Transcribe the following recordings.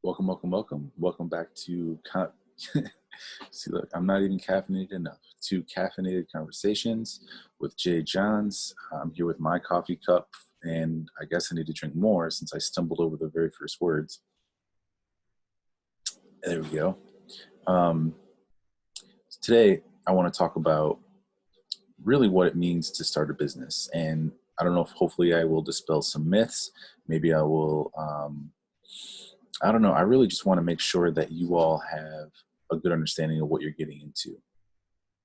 Welcome, welcome, welcome. Welcome back to see, look, I'm not even caffeinated enough. To Caffeinated Conversations with Jay Johns. I'm here with my coffee cup, and I guess I need to drink more since I stumbled over the very first words. There we go. Um, Today, I want to talk about really what it means to start a business. And I don't know if hopefully I will dispel some myths. Maybe I will. I don't know. I really just want to make sure that you all have a good understanding of what you're getting into.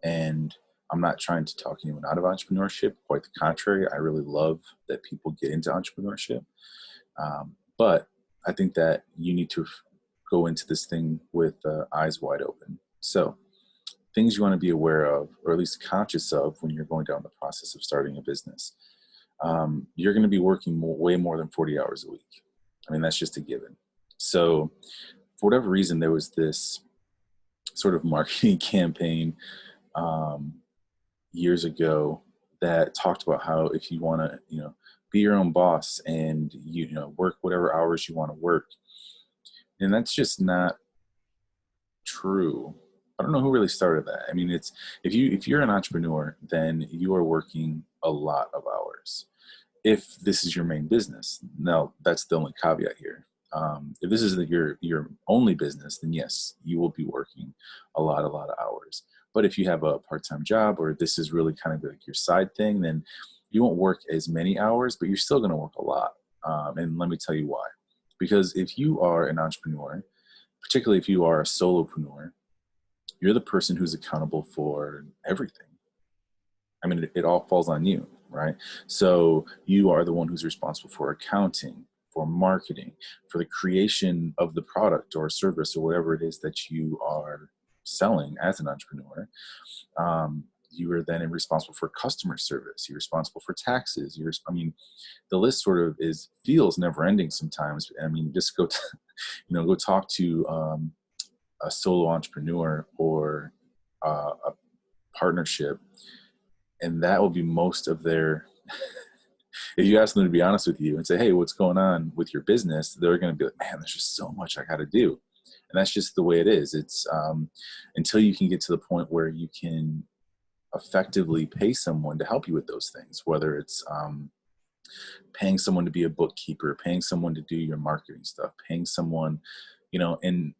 And I'm not trying to talk anyone out of entrepreneurship. Quite the contrary. I really love that people get into entrepreneurship. But I think that you need to go into this thing with eyes wide open. So things you want to be aware of, or at least conscious of when you're going down the process of starting a business. You're going to be working way more than 40 hours a week. I mean, that's just a given. So for whatever reason, there was this sort of marketing campaign years ago that talked about how if you want to, be your own boss and work whatever hours you want to work, and that's just not true. I don't know who really started that. I mean, it's if you're an entrepreneur, then you are working a lot of hours. If this is your main business, now that's the only caveat here. If this is your only business, then yes, you will be working a lot of hours. But if you have a part-time job, or this is really kind of like your side thing, then you won't work as many hours, but you're still going to work a lot. And let me tell you why. Because if you are an entrepreneur, particularly if you are a solopreneur, you're the person who's accountable for everything. I mean, it all falls on you, right? So you are the one who's responsible for accounting, for marketing, for the creation of the product or service or whatever it is that you are selling as an entrepreneur. You are then responsible for customer service. You're responsible for taxes. The list sort of feels never ending sometimes. I mean, just go, go talk to a solo entrepreneur or a partnership, and that will be most of their if you ask them to be honest with you and say, hey, what's going on with your business, they're going to be like, man, there's just so much I got to do. And that's just the way it is. It's until you can get to the point where you can effectively pay someone to help you with those things, whether it's paying someone to be a bookkeeper, paying someone to do your marketing stuff, paying someone, and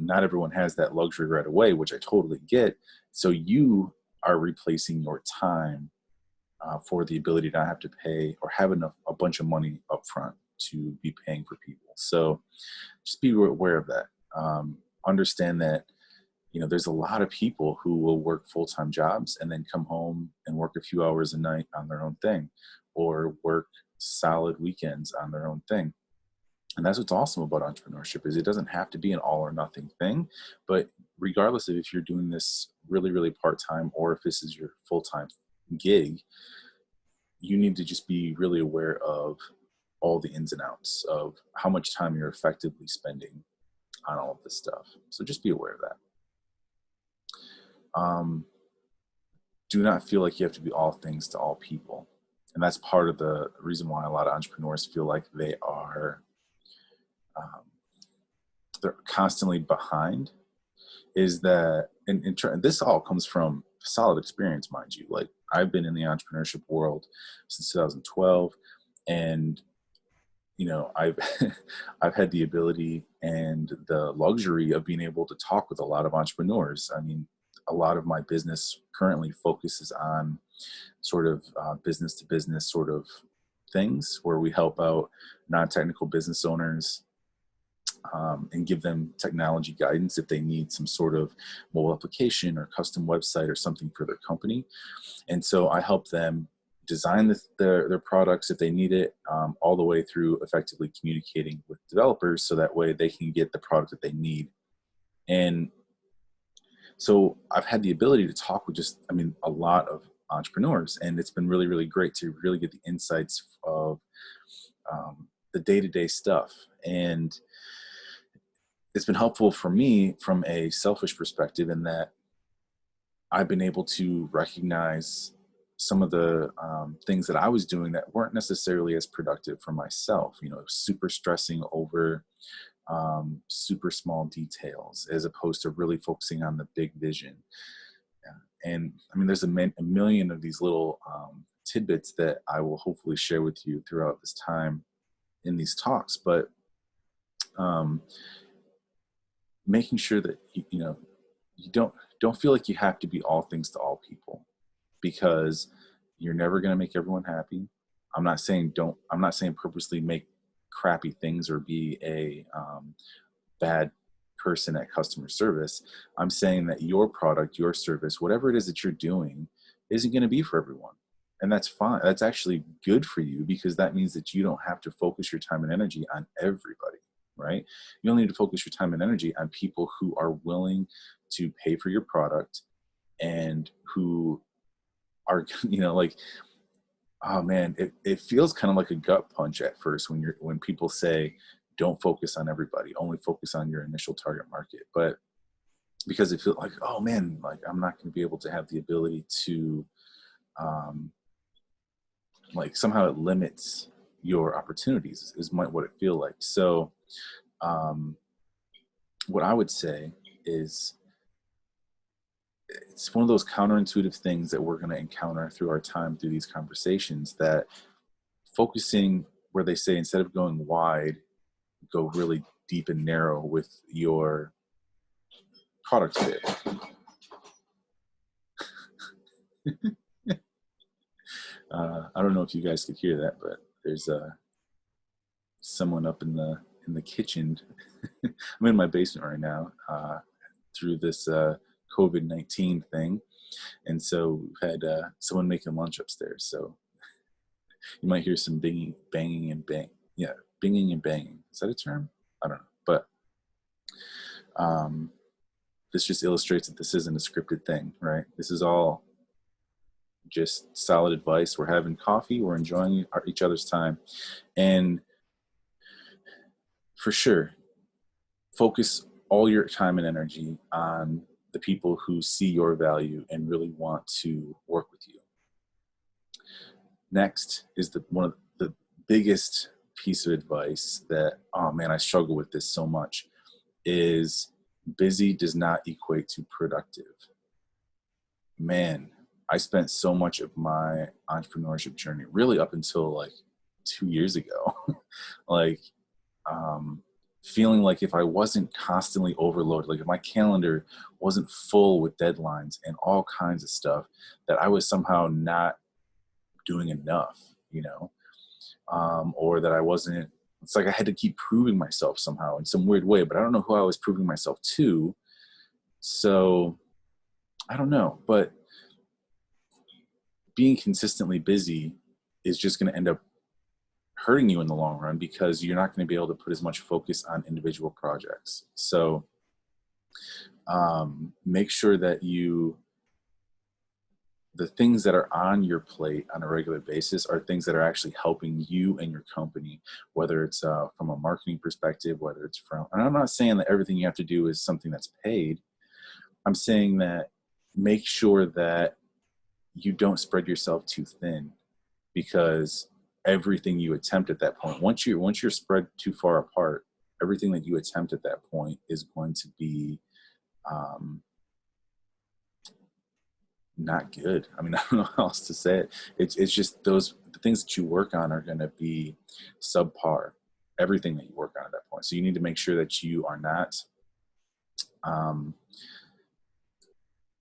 not everyone has that luxury right away, which I totally get. So you are replacing your time for the ability to not have to pay or have a bunch of money up front to be paying for people. So just be aware of that. Understand that, there's a lot of people who will work full-time jobs and then come home and work a few hours a night on their own thing, or work solid weekends on their own thing. And that's what's awesome about entrepreneurship is it doesn't have to be an all or nothing thing. But regardless of if you're doing this really, really part-time or if this is your full-time gig, you need to just be really aware of all the ins and outs of how much time you're effectively spending on all of this stuff. So just be aware of that. Do not feel like you have to be all things to all people. And that's part of the reason why a lot of entrepreneurs feel like they are they're constantly behind, is that, and this all comes from solid experience, mind you. Like, I've been in the entrepreneurship world since 2012, and I've I've had the ability and the luxury of being able to talk with a lot of entrepreneurs. I mean, a lot of my business currently focuses on sort of business to business sort of things where we help out non-technical business owners and give them technology guidance if they need some sort of mobile application or custom website or something for their company. And so I help them design their products if they need it, all the way through effectively communicating with developers so that way they can get the product that they need. And so I've had the ability to talk with a lot of entrepreneurs, and it's been really, really great to really get the insights of the day-to-day stuff. And it's been helpful for me from a selfish perspective in that I've been able to recognize some of the things that I was doing that weren't necessarily as productive for myself, super stressing over super small details as opposed to really focusing on the big vision. And I mean, there's a million of these little tidbits that I will hopefully share with you throughout this time in these talks, but um, making sure that you don't feel like you have to be all things to all people, because you're never going to make everyone happy. I'm not saying purposely make crappy things or be a bad person at customer service. I'm saying that your product, your service, whatever it is that you're doing, isn't going to be for everyone. And that's fine. That's actually good for you, because that means that you don't have to focus your time and energy on everybody, right? You only need to focus your time and energy on people who are willing to pay for your product and who are, like, oh man, it feels kind of like a gut punch at first when people say, don't focus on everybody, only focus on your initial target market. But because it feels like, oh man, like I'm not going to be able to have the ability to, like somehow it limits your opportunities is what it feel like. So what I would say is, it's one of those counterintuitive things that we're going to encounter through our time through these conversations, that focusing where they say, instead of going wide, go really deep and narrow with your product fit. I don't know if you guys could hear that, but there's someone up in the kitchen. I'm in my basement right now through this COVID-19 thing, and so we've had someone making lunch upstairs. So you might hear some banging and bang. Yeah, binging and banging. Is that a term? I don't know, but this just illustrates that this isn't a scripted thing, right? This is all just solid advice. We're having coffee. We're enjoying each other's time. And for sure, focus all your time and energy on the people who see your value and really want to work with you. Next is one of the biggest piece of advice that, oh man, I struggle with this so much, is busy does not equate to productive. Man, I spent so much of my entrepreneurship journey, really up until like 2 years ago, like feeling like if I wasn't constantly overloaded, like if my calendar wasn't full with deadlines and all kinds of stuff, that I was somehow not doing enough, or that I wasn't, it's like I had to keep proving myself somehow in some weird way, but I don't know who I was proving myself to. So I don't know, but being consistently busy is just going to end up hurting you in the long run, because you're not going to be able to put as much focus on individual projects. So make sure that the things that are on your plate on a regular basis are things that are actually helping you and your company, whether it's from a marketing perspective, whether it's and I'm not saying that everything you have to do is something that's paid. I'm saying that make sure that you don't spread yourself too thin, because everything you attempt at that point, once you're spread too far apart, everything that you attempt at that point is going to be not good. I mean, I don't know how else to say it. It's just the things that you work on are going to be subpar, everything that you work on at that point. So you need to make sure that you are not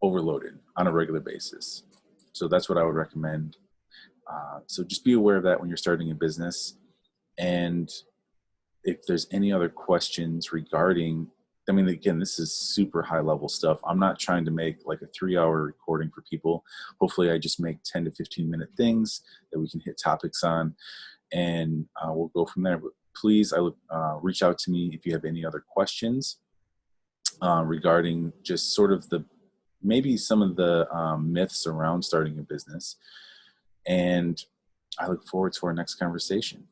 overloaded on a regular basis. So that's what I would recommend. So just be aware of that when you're starting a business. And if there's any other questions regarding, I mean, again, this is super high level stuff. I'm not trying to make like a 3-hour recording for people. Hopefully I just make 10 to 15 minute things that we can hit topics on, and we'll go from there. But please, reach out to me if you have any other questions regarding just sort of maybe some of the myths around starting a business. And I look forward to our next conversation.